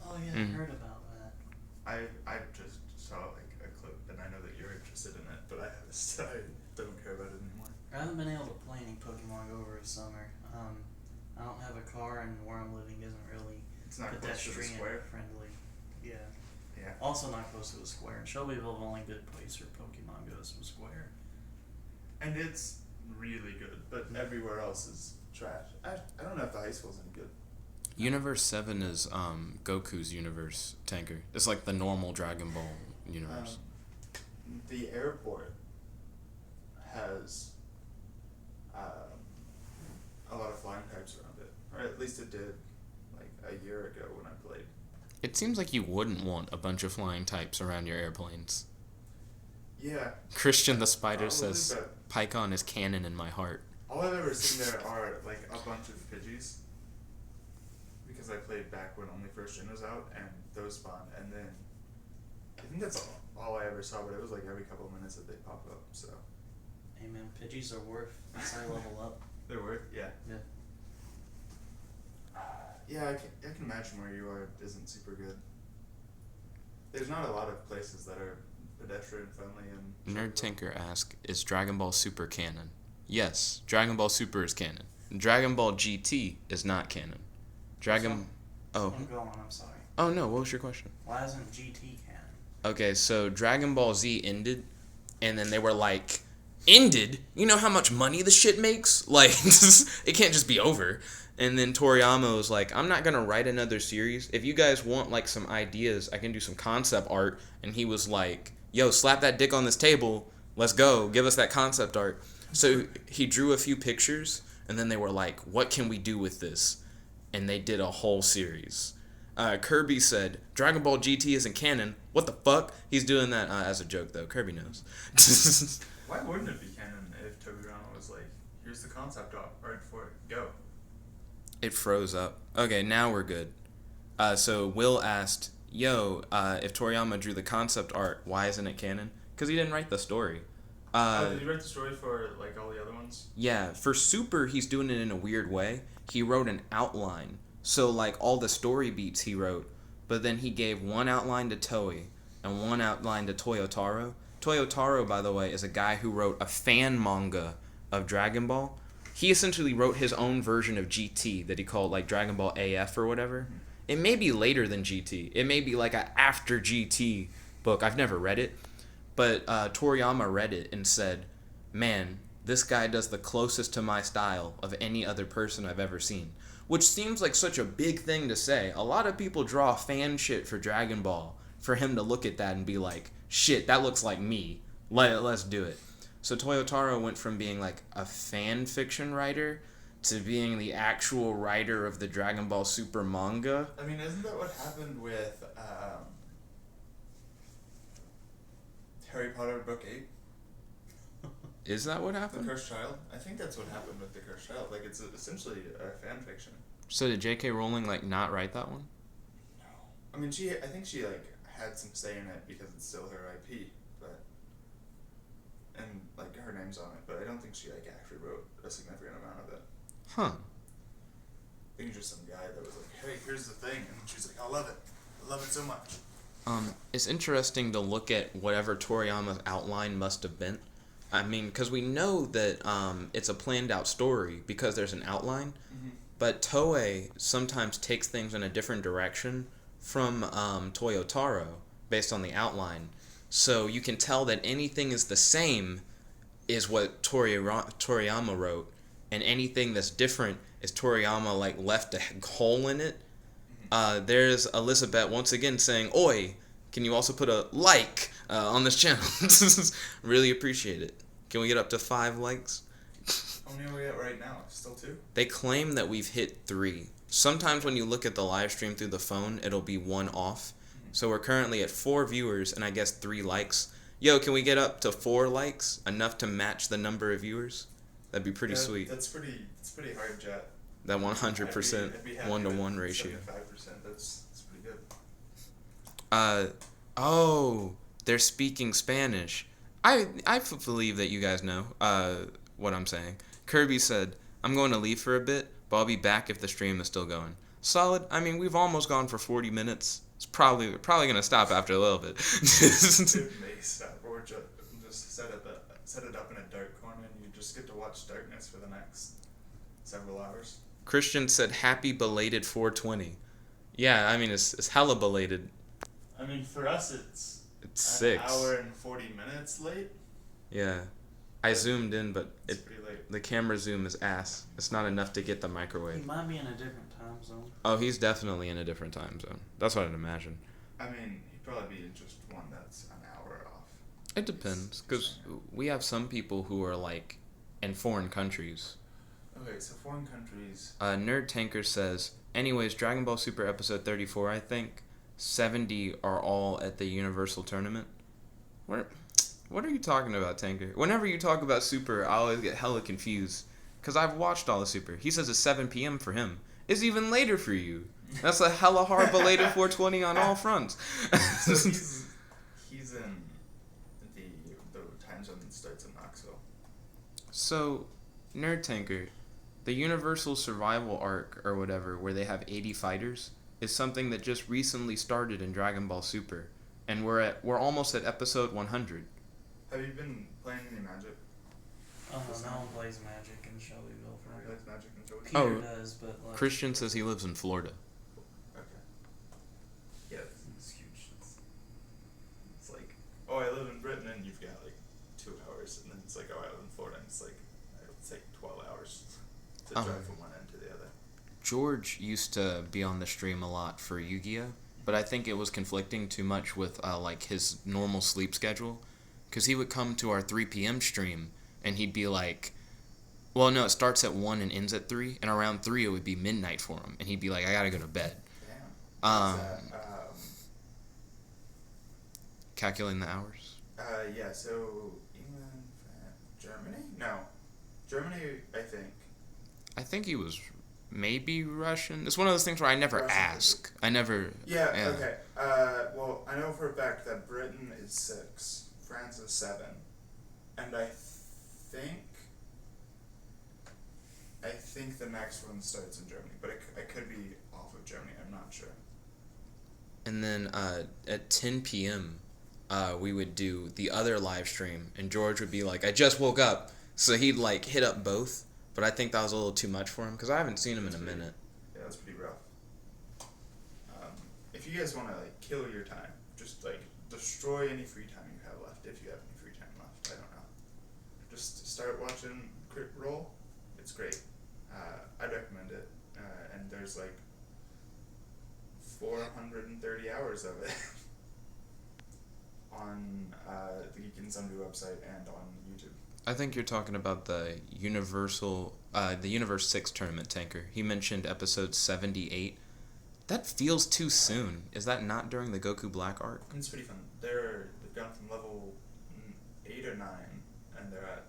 B: Oh yeah, I heard about that.
A: I just saw like a clip, and I know that you're interested in it, but I don't care about it anymore.
B: I haven't been able to play any Pokemon Go over the summer. I don't have a car, and where I'm living isn't really
A: It's not close to the
B: pedestrian
A: square.
B: friendly. Yeah.
A: Yeah.
B: Also not close to the square. And Shelbyville, the only good place for Pokemon Go is the square.
A: And it's really good, but everywhere else is trash. I don't know if the high school's any good.
C: Universe 7 is Goku's universe, Tanker. It's like the normal Dragon Ball universe.
A: The airport has a lot of flying types around it, or at least it did like a year ago when I played.
C: It seems like you wouldn't want a bunch of flying types around your airplanes.
A: Yeah.
C: Christian the Spider
A: Probably,
C: says,
A: but
C: Pycon is canon in my heart.
A: all I've ever seen there are like a bunch of Pidgeys. Because I played back when only First Gen was out, and those spawned, and then I think that's all I ever saw, but it was like every couple of minutes that they pop up, so.
B: Hey man, Pidgeys are worth as I level up.
A: They're worth, yeah.
B: Yeah.
A: Yeah, I can imagine where you are isn't super good. There's not a lot of places that are pedestrian friendly and.
C: Nerd Tinker asks, is Dragon Ball Super canon? Yes, Dragon Ball Super is canon. Dragon Ball GT is not canon. Oh.
B: Go on, I'm sorry.
C: Oh no, what was your question?
B: Why isn't GT canon?
C: Okay, so Dragon Ball Z ended, and then they were like, ended? You know how much money the shit makes? Like, it can't just be over. And then Toriyama was like, I'm not going to write another series. If you guys want, like, some ideas, I can do some concept art. And he was like, yo, slap that dick on this table. Let's go. Give us that concept art. So he drew a few pictures, and then they were like, what can we do with this? And they did a whole series. Kirby said, Dragon Ball GT isn't canon. What the fuck? He's doing that as a joke, though. Kirby knows.
A: Why wouldn't it be canon if Toriyama was like, here's the concept art for it, go?
C: It froze up. Okay, now we're good. So Will asked, yo, if Toriyama drew the concept art, why isn't it canon? Because he didn't write the story.
A: Did you write the story for like all the other ones?
C: Yeah, for Super, he's doing it in a weird way. He wrote an outline. So, like, all the story beats he wrote, but then he gave one outline to Toei and one outline to Toyotaro. Toyotaro, by the way, is a guy who wrote a fan manga of Dragon Ball. He essentially wrote his own version of GT that he called, like, Dragon Ball AF or whatever. It may be later than GT. It may be, like, a after GT book. I've never read it. But Toriyama read it and said, man, this guy does the closest to my style of any other person I've ever seen. Which seems like such a big thing to say. A lot of people draw fan shit for Dragon Ball, for him to look at that and be like, shit, that looks like me. Let's do it. So Toyotaro went from being like a fan fiction writer to being the actual writer of the Dragon Ball Super manga.
A: I mean, isn't that what happened with Harry Potter Book 8?
C: Is that what
A: The
C: happened?
A: Cursed Child? I think that's what happened with The Cursed Child. Like, it's essentially a fan fiction.
C: So did J.K. Rowling like not write that one?
A: No. I mean, I think she, like, had some say in it because it's still her IP, but... And, like, her name's on it, but I don't think she, like, actually wrote a significant amount of it.
C: Huh.
A: I think it's just some guy that was like, hey, here's the thing, and she's like, I love it. I love it so much.
C: It's interesting to look at whatever Toriyama's outline must have been. I mean, because we know that it's a planned out story because there's an outline, but Toei sometimes takes things in a different direction from Toyotaro based on the outline. So you can tell that anything is the same is what Toriyama wrote, and anything that's different is Toriyama like left a hole in it. There's Elizabeth once again saying, "Oi, can you also put a like on this channel?" Really appreciate it. Can we get up to 5 likes?
A: How many are we at right now? Still 2?
C: They claim that we've hit 3. Sometimes when you look at the live stream through the phone, it'll be 1 off. So we're currently at 4 viewers and I guess 3 likes. Yo, can we get up to 4 likes? Enough to match the number of viewers? That'd be pretty sweet.
A: It's pretty hard, Jet.
C: That 100%
A: I'd be happy
C: 1-to-1
A: with
C: ratio.
A: 75%. That's pretty good.
C: Oh, they're speaking Spanish. I believe that you guys know what I'm saying. Kirby said, I'm going to leave for a bit, but I'll be back if the stream is still going. Solid. I mean, we've almost gone for 40 minutes. It's probably going to stop after a little bit.
A: It may stop, or just set it up in a dark corner and you just get to watch darkness for the next several hours.
C: Christian said, happy belated 420. Yeah, I mean, it's hella belated.
A: I mean, for us, it's an
C: 6.
A: hour and 40 minutes late.
C: Yeah. I zoomed in, but
A: It's pretty late.
C: the camera zoom is ass. It's not enough to get the
B: He
C: microwave.
B: might be in a different time zone.
C: Oh, he's definitely in a different time zone. That's what I'd imagine.
A: I mean, he'd probably be in just one that's an hour off.
C: It depends, because we have some people who are, like, in foreign countries.
A: Okay, so foreign countries.
C: Nerd Tanker says, anyways, Dragon Ball Super Episode 34, I think, 70 are all at the Universal Tournament. What are you talking about, Tanker? Whenever you talk about Super, I always get hella confused, because I've watched all the Super. He says it's 7 p.m. for him. It's even later for you. That's a hella hard belated 420 on all fronts.
A: So he's in the time zone that starts in Knoxville.
C: So, Nerd Tanker, the Universal Survival Arc, or whatever, where they have 80 fighters, is something that just recently started in Dragon Ball Super. And we're almost at episode 100.
A: Have you been playing any Magic?
B: No one plays Magic in Shelbyville for real.
A: Plays Magic in Georgia?
B: Peter
C: Oh,
B: does, but like
C: Christian says he lives in Florida.
A: Okay. Yeah, it's huge. It's like, oh, I live in Britain, and you've got like 2 hours, and then it's like, oh, I live in Florida, and it's like, it's like 12 hours to drive from one end to the other.
C: George used to be on the stream a lot for Yu-Gi-Oh, but I think it was conflicting too much with like his normal sleep schedule, because he would come to our 3 p.m. stream and he'd be like, well, no, it starts at 1 and ends at 3, and around 3 it would be midnight for him, and he'd be like, I gotta go to bed.
A: Damn.
C: Calculating the hours.
A: Yeah. So England, France, Germany? No, Germany. I think
C: he was maybe Russian. It's one of those things where I never
A: Russian,
C: ask. I never.
A: Yeah. Okay. Well, I know for a fact that Britain is 6, France is 7, and I think the next one starts in Germany, but I could be off of Germany. I'm not sure.
C: And then at 10 p.m., we would do the other live stream, and George would be like, I just woke up. So he'd like hit up both, but I think that was a little too much for him, because I haven't seen him in a minute.
A: Yeah, that's pretty rough. If you guys want to like kill your time, just like destroy any free time you have left, if you have any free time left, I don't know. Just start watching Crit Roll. It's great. I'd recommend it. And there's like 430 hours of it. on the Geek and Sundry website and on YouTube.
C: I think you're talking about the Universe 6 tournament, Tanker. He mentioned episode 78. That feels too soon. Is that not during the Goku Black arc?
A: It's pretty fun. They've gone from level 8 or 9, and they're at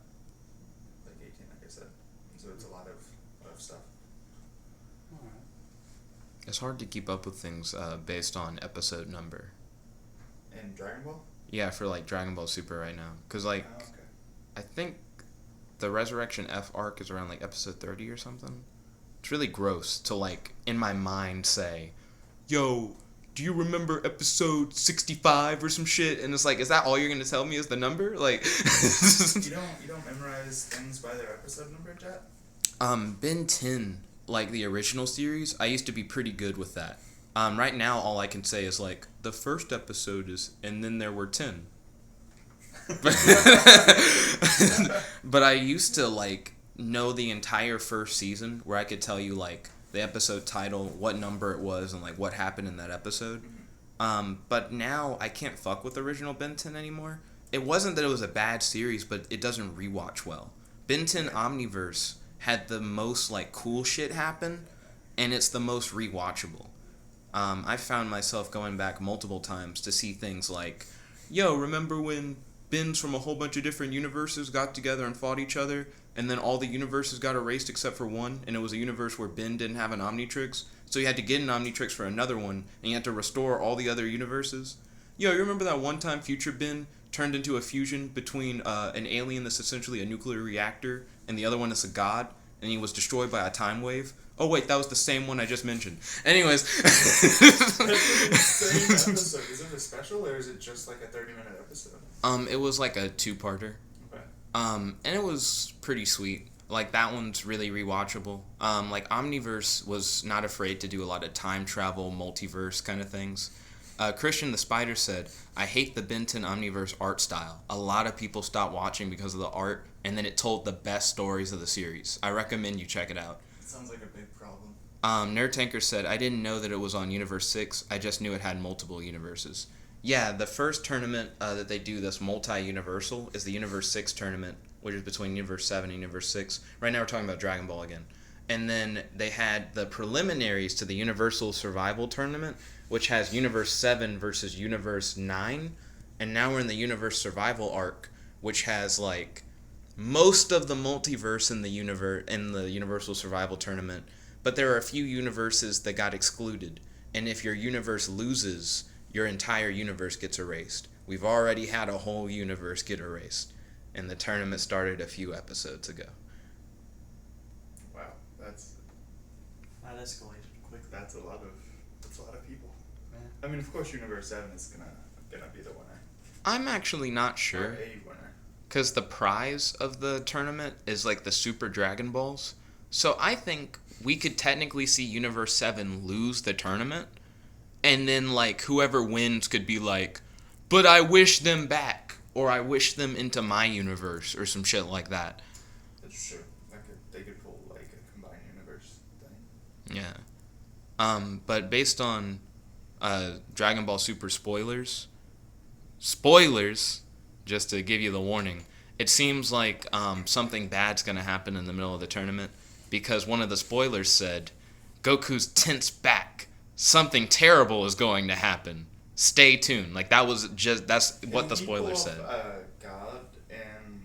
A: like 18, like I said. So it's a lot of stuff.
B: Alright.
C: It's hard to keep up with things based on episode number.
A: In Dragon Ball?
C: Yeah, for like Dragon Ball Super right now. Because like,
A: Oh, okay.
C: I think the Resurrection F arc is around like episode 30 or something. It's really gross to like, in my mind, say, yo, do you remember episode 65 or some shit? And it's like, is that all you're going to tell me is the number? Like,
A: You don't memorize things by their episode number, Jet?
C: Ben 10, like the original series, I used to be pretty good with that. Right now, all I can say is like, the first episode is, and then there were 10. But I used to like know the entire first season, where I could tell you like the episode title, what number it was, and like what happened in that episode. But now I can't fuck with original Ben 10 anymore. It wasn't that it was a bad series, but it doesn't rewatch well. Ben 10 Omniverse had the most like cool shit happen, and it's the most rewatchable. I found myself going back multiple times to see things like, yo, remember when Bens from a whole bunch of different universes got together and fought each other, and then all the universes got erased except for one, and it was a universe where Ben didn't have an Omnitrix, so you had to get an Omnitrix for another one, and you had to restore all the other universes? Yo, you remember that one time Future Ben turned into a fusion between an alien that's essentially a nuclear reactor, and the other one is a god, and he was destroyed by a time wave? Oh wait, that was the same one I just mentioned. Anyways.
A: That's the same episode. Is it a special, or is it just like a 30-minute episode?
C: It was like a 2-parter.
A: Okay.
C: And it was pretty sweet. Like, that one's really rewatchable. Like, Omniverse was not afraid to do a lot of time travel, multiverse kind of things. Christian the Spider said, I hate the Ben 10 Omniverse art style. A lot of people stopped watching because of the art, and then it told the best stories of the series. I recommend you check it out.
A: It sounds like a big problem.
C: Nerd Tanker said, I didn't know that it was on Universe 6. I just knew it had multiple universes. Yeah, the first tournament that they do that's multi-universal is the Universe 6 tournament, which is between Universe 7 and Universe 6. Right now we're talking about Dragon Ball again. And then they had the preliminaries to the Universal Survival Tournament, which has Universe 7 versus Universe 9. And now we're in the Universe Survival arc, which has, like, most of the multiverse in the Universal Survival Tournament. But there are a few universes that got excluded. And if your universe loses, your entire universe gets erased. We've already had a whole universe get erased. And the tournament started a few episodes ago.
A: Wow,
B: That escalated quickly.
A: that's a lot of people.
B: Yeah.
A: I mean, of course, Universe 7 is gonna be the winner.
C: I'm actually not sure.
A: Or a winner.
C: Because the prize of the tournament is like the Super Dragon Balls. So I think we could technically see Universe 7 lose the tournament. And then, like, whoever wins could be like, but I wish them back. Or I wish them into my universe. Or some shit like that.
A: That's true. They could pull, like, a combined universe thing.
C: Yeah. But based on Dragon Ball Super spoilers, just to give you the warning, it seems like something bad's going to happen in the middle of the tournament, because one of the spoilers said, Goku's tense back. Something terrible is going to happen. Stay tuned. Like, that's what the spoiler said.
A: God and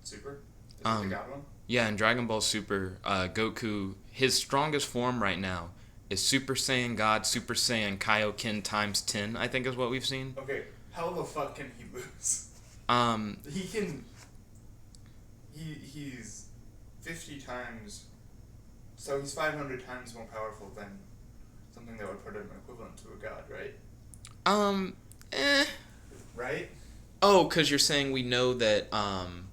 A: Super? Is it the God one?
C: Yeah, in Dragon Ball Super, Goku, his strongest form right now is Super Saiyan God, Super Saiyan Kaioken times 10, I think is what we've seen.
A: Okay, how the fuck can he lose? He can... He's 50 times... So he's 500 times more powerful than something that would put him equivalent to a god, right? Right?
C: Oh, because you're saying we know that,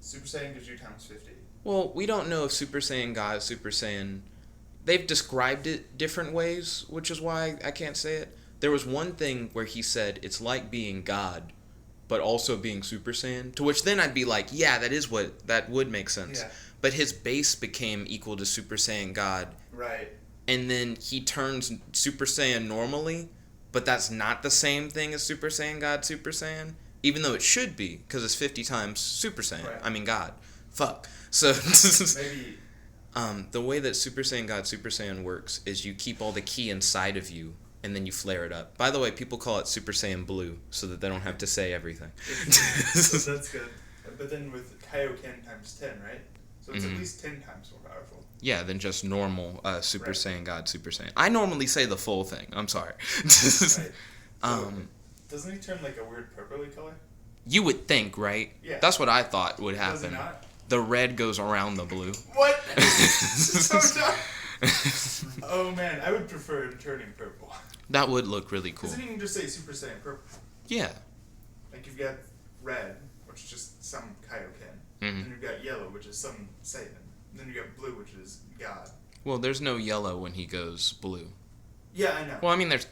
A: Super Saiyan gives you times 50.
C: Well, we don't know if Super Saiyan God is Super Saiyan... They've described it different ways, which is why I can't say it. There was one thing where he said it's like being God, but also being Super Saiyan. To which then I'd be like, yeah, that would make sense.
A: Yeah.
C: But his base became equal to Super Saiyan God.
A: Right.
C: And then he turns Super Saiyan normally, but that's not the same thing as Super Saiyan God Super Saiyan, even though it should be, because it's 50 times Super Saiyan.
A: Right.
C: I mean God. Fuck. So
A: Maybe.
C: the way that Super Saiyan God Super Saiyan works is you keep all the ki inside of you, and then you flare it up. By the way, people call it Super Saiyan Blue, so that they don't have to say everything.
A: So that's good. But then with Kaioken times 10, right? So it's at least 10 times more powerful.
C: Yeah, than just normal Super Saiyan God Super Saiyan. I normally say the full thing. I'm sorry.
A: Right. So, doesn't he turn like a weird purpley color?
C: You would think, right?
A: Yeah.
C: That's what I thought would happen.
A: Does he not?
C: The red goes around the blue.
A: What? So dumb. Oh man, I would prefer it turning purple.
C: That would look really cool.
A: Because then you can just say Super Saiyan purple.
C: Yeah.
A: Like you've got red, which is just some Kaioken.
C: Mm-hmm.
A: Then you've got yellow, which is some Saiyan. And then you got blue, which is God.
C: Well, there's no yellow when he goes blue.
A: Yeah, I know.
C: Well, I mean, there's...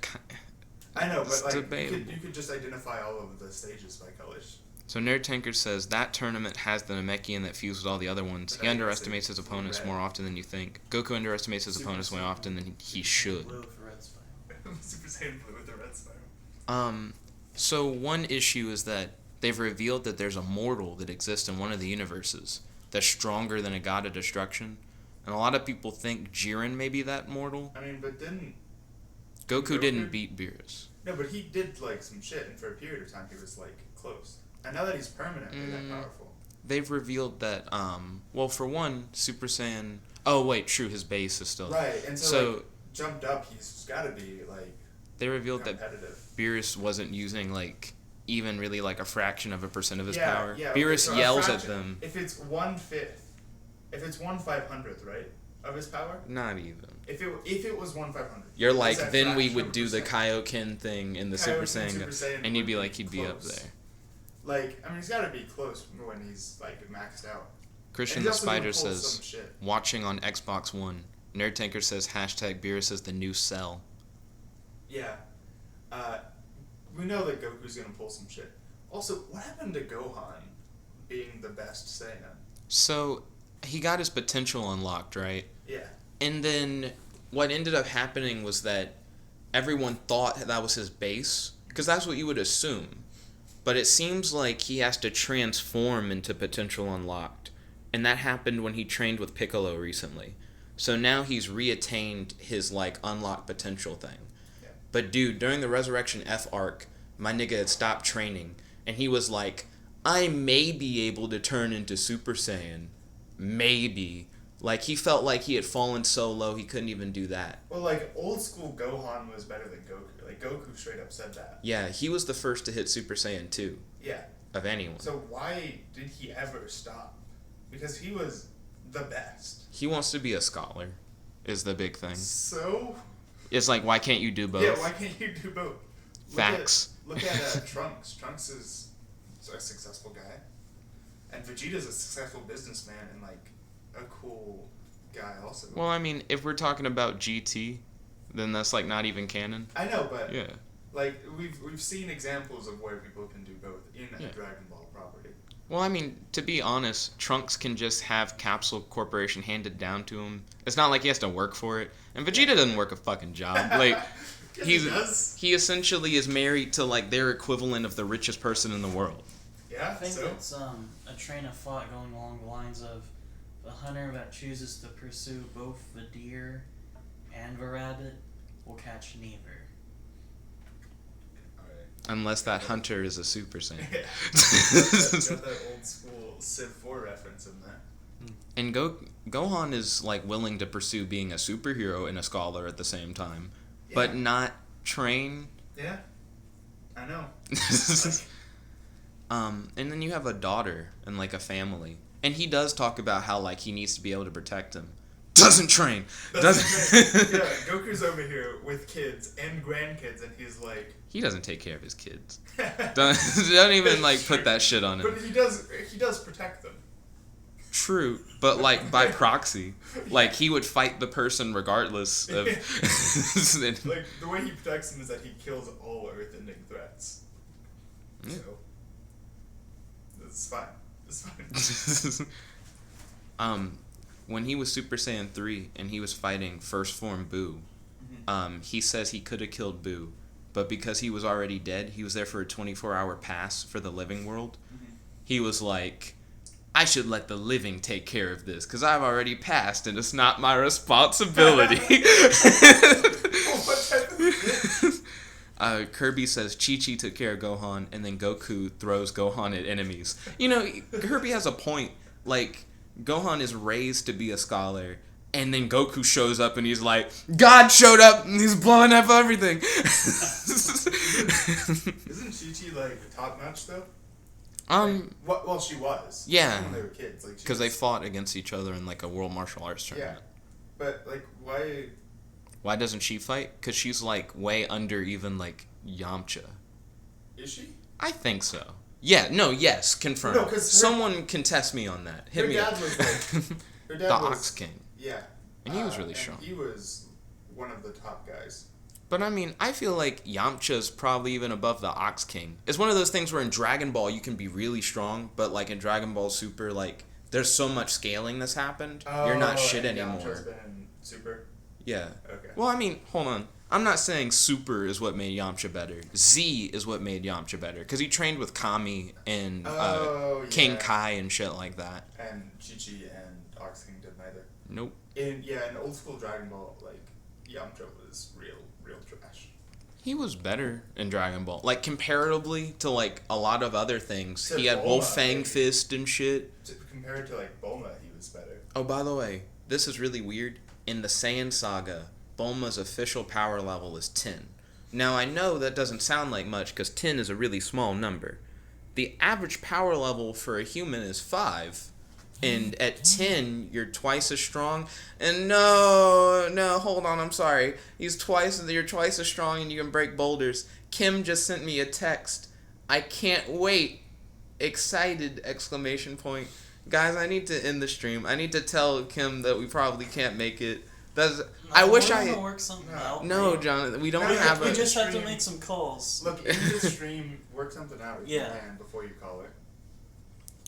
A: I know,
C: it's
A: but like
C: debatable.
A: you could just identify all of the stages by colors.
C: So Nerd Tanker says, that tournament has the Namekian that fused with all the other ones. He underestimates his opponents more often than you think. Goku underestimates his opponents more often than he should.
B: Blue with red spiral.
A: Super Saiyan blue with the red spiral.
C: So one issue is that they've revealed that there's a mortal that exists in one of the universes that's stronger than a god of destruction. And a lot of people think Jiren may be that mortal.
A: I mean, but didn't...
C: Goku didn't beat Beerus.
A: No, but he did, like, some shit, and for a period of time he was, like, close. And now that he's permanently that powerful...
C: They've revealed that, well, for one, Super Saiyan... Oh, wait, true, his base is still...
A: Right, and so like, jumped up, he's gotta be, like,
C: they revealed that
A: competitive.
C: Beerus wasn't using, like, even really, like, a fraction of a percent of his
A: Yeah,
C: power.
A: yeah,
C: Beerus
A: so a
C: yells at
A: fraction-
C: them.
A: If it's 1/5, if it's 1/500th, right, of his power?
C: Not even.
A: If it was 1/500.
C: You're
A: is
C: like,
A: that
C: then we
A: fraction
C: would
A: of a
C: do the
A: percent?
C: Kaioken thing in the
A: Kaioken,
C: Super
A: Super
C: Saiyan,
A: Saiyan
C: and you'd
A: would
C: be
A: be
C: like, he'd be up
A: close.
C: there.
A: Like, I mean, he's gotta be close when he's, like, maxed out.
C: Christian
A: And
C: the
A: he's also gonna
C: Spider
A: pull some
C: says,
A: shit.
C: watching on Xbox One. Nerd Tanker says, hashtag Beerus is the new Cell.
A: Yeah. We know that Goku's gonna pull some shit. Also, what happened to Gohan being the best Saiyan?
C: So, he got his potential unlocked, right?
A: Yeah.
C: And then what ended up happening was that everyone thought that was his base, because that's what you would assume. But it seems like he has to transform into potential unlocked. And that happened when he trained with Piccolo recently. So now he's reattained his, like, unlocked potential thing.
A: Yeah.
C: But dude, during the Resurrection F arc, my nigga had stopped training. And he was like, I may be able to turn into Super Saiyan. Maybe. Like, he felt like he had fallen so low he couldn't even do that.
A: Well, like, old school Gohan was better than Goku. Like, Goku straight up said that.
C: Yeah, he was the first to hit Super Saiyan 2
A: Yeah.
C: of anyone.
A: So why did he ever stop? Because he was the best.
C: He wants to be a scholar, is the big thing.
A: So?
C: It's like, why can't you do both?
A: Yeah, why can't you do both?
C: Facts.
A: Look at Trunks. Trunks is a successful guy. And Vegeta's a successful businessman and, like, a cool guy also.
C: Well, I mean, if we're talking about GT, then that's, like, not even canon.
A: I know, but...
C: Yeah.
A: Like, we've seen examples of where people can do both in a
C: Yeah.
A: Dragon Ball property.
C: Well, I mean, to be honest, Trunks can just have Capsule Corporation handed down to him. It's not like he has to work for it. And Vegeta doesn't work a fucking job. Like,
A: Yes, he does.
C: he essentially is married to, like, their equivalent of the richest person in the world.
A: Yeah,
B: I think
A: so?
B: it's a train of thought going along the lines of the hunter that chooses to pursue both the deer and the rabbit will catch neither.
A: Alright.
C: Unless that hunter is a Super Saiyan.
A: Yeah. got that old school Civ 4 reference in there.
C: And Gohan is, like, willing to pursue being a superhero and a scholar at the same time.
A: Yeah.
C: But not train.
A: Yeah. I know.
C: And then you have a daughter and, like, a family. And he does talk about how, like, he needs to be able to protect them. Doesn't train. Doesn't.
A: Yeah, Goku's over here with kids and grandkids, and he's like...
C: He doesn't take care of his kids. Don't even, like, put that shit on him.
A: But he does protect them.
C: True, but, like, by proxy. Like, he would fight the person regardless of...
A: Like, the way he protects them is that he kills all Earth-ending threats.
C: Yeah.
A: So... It's fine. It's fine.
C: When he was Super Saiyan 3 and he was fighting First Form Boo, he says he could have killed Boo, but because he was already dead, he was there for a 24-hour pass for the living world.
A: Mm-hmm.
C: He was like, I should let the living take care of this because I've already passed and it's not my responsibility.
A: What type of shit?
C: Kirby says Chi-Chi took care of Gohan, and then Goku throws Gohan at enemies. You know, Kirby has a point. Like, Gohan is raised to be a scholar, and then Goku shows up and he's like, God showed up and he's blowing up everything.
A: Isn't Chi-Chi like top notch though? Well, she was.
C: Yeah.
A: When they were kids, like
C: Because they fought against each other in like a world martial arts tournament.
A: Yeah, but like why?
C: Why doesn't she fight? Because she's like way under even like Yamcha.
A: Is she?
C: I think so. Yeah. No. Yes. Confirmed.
A: No, 'cause
C: someone can test me on that. Hit
A: her
C: me
A: dad
C: up.
A: was like her dad
C: The
A: was,
C: Ox King.
A: Yeah.
C: And he was really
A: and
C: strong.
A: He was one of the top guys.
C: But I mean, I feel like Yamcha's probably even above the Ox King. It's one of those things where in Dragon Ball you can be really strong, but like in Dragon Ball Super, like there's so much scaling that's happened. You're not shit
A: and
C: anymore.
A: Yamcha's been in Super.
C: Yeah.
A: Okay.
C: Well, I mean, hold on. I'm not saying Super is what made Yamcha better. Z is what made Yamcha better. Because he trained with Kami and King Kai and shit like that.
A: And Chi-Chi and Ox King did neither.
C: Nope.
A: In old school Dragon Ball, like Yamcha was real trash.
C: He was better in Dragon Ball. Like, comparatively to, like, a lot of other things.
A: To
C: He had
A: Bulma,
C: Wolf Fang
A: like-
C: Fist and shit.
A: Compared to like Bulma, he was better.
C: Oh, by the way, this is really weird. In the Saiyan Saga, Bulma's official power level is 10. Now, I know that doesn't sound like much because 10 is a really small number. The average power level for a human is 5. And at 10, you're twice as strong. And no, hold on, I'm sorry. You're twice as strong and you can break boulders. Kim just sent me a text. I can't wait. Excited! Exclamation point. Guys, I need to end the stream. I need to tell Kim that we probably can't make it. I wish
B: we're
C: I.
B: gonna work something out.
C: No, Jonathan, we don't
A: No,
C: have
B: We
C: a.
B: just have to make some calls.
A: Look, in the stream, work something out with your man before you call it.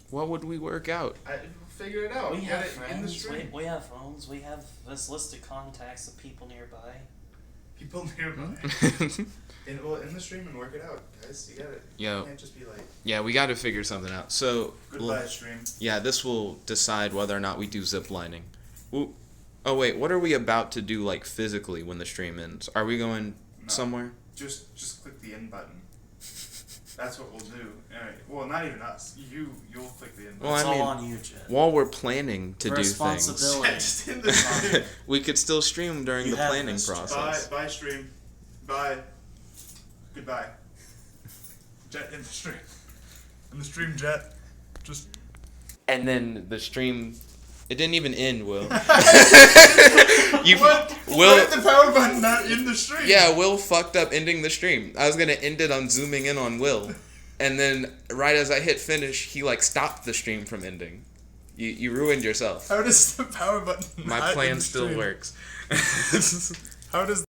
C: What would we work out?
A: Figure it out.
B: We
A: Get
B: have
A: it in the
B: friends,
A: stream.
B: we have phones, we have this list of contacts of people nearby.
A: People nearby. in the stream and work it out, guys. You got it.
C: Yo.
A: You can't just be like.
C: Yeah, we got to figure something out. So.
A: Goodbye, stream.
C: Yeah, this will decide whether or not we do zip lining. Oh wait, what are we about to do like physically when the stream ends? Are we going somewhere?
A: Just click the end button. That's what we'll do. Alright. Well, not even us. You'll click the end button.
C: Well,
B: It's
C: I mean,
B: all on you, Jet.
C: while we're planning to do things,
B: Responsibility.
A: Just end the stream.
C: we could still stream during
B: You
C: the
B: have
C: planning
B: this,
C: process.
A: Bye, stream. Bye. Goodbye. Jet in the stream. In the stream, Jet. Just.
C: And then the stream, it didn't even end, Will.
A: What? Why is the power button not in the stream?
C: Yeah, Will fucked up ending the stream. I was gonna end it on zooming in on Will, and then right as I hit finish, he like stopped the stream from ending. You ruined yourself.
A: How does the power button?
C: My
A: not
C: plan
A: in the
C: still
A: stream?
C: works.
A: How does